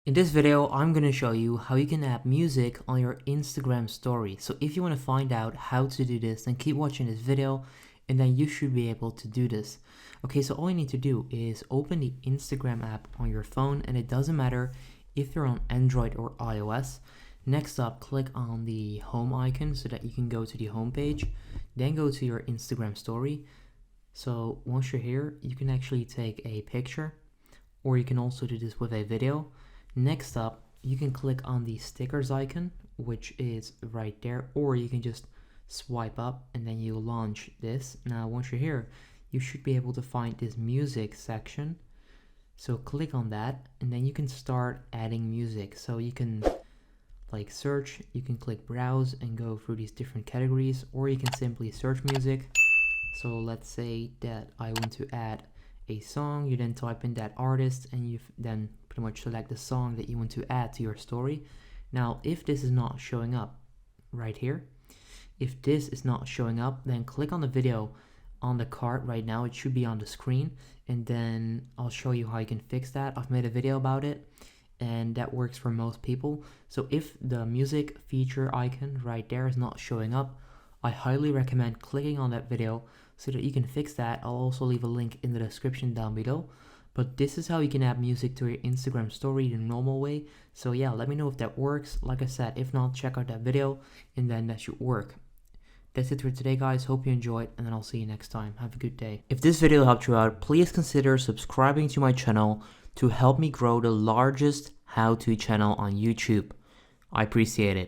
In this video, I'm going to show you how you can add music on your Instagram story. So if you want to find out how to do this, then keep watching this video and then you should be able to do this. Okay, so all you need to do is open the Instagram app on your phone, and it doesn't matter if you're on Android or iOS. Next up, click on the home icon so that you can go to the home page. Then go to your Instagram story. So once you're here, you can actually take a picture, or you can also do this with a video. Next up, you can click on the stickers icon, which is right there, or you can just swipe up and then you launch this. Now, once you're here, you should be able to find this music section. So click on that and then you can start adding music. So you can like search, you can click browse and go through these different categories, or you can simply search music. So let's say that I want to add a song. You then type in that artist and you then pretty much select the song that you want to add to your story. Now, if this is not showing up right here, if this is not showing up, then click on the video on the card right now. It should be on the screen, and then I'll show you how you can fix that. I've made a video about it, and that works for most people. So if the music feature icon right there is not showing up, I highly recommend clicking on that video so that you can fix that. I'll also leave a link in the description down below. But this is how you can add music to your Instagram story the normal way. So yeah, let me know if that works. Like I said, if not, check out that video and then that should work. That's it for today, guys. Hope you enjoyed, and then I'll see you next time. Have a good day. If this video helped you out, please consider subscribing to my channel to help me grow the largest how-to channel on YouTube. I appreciate it.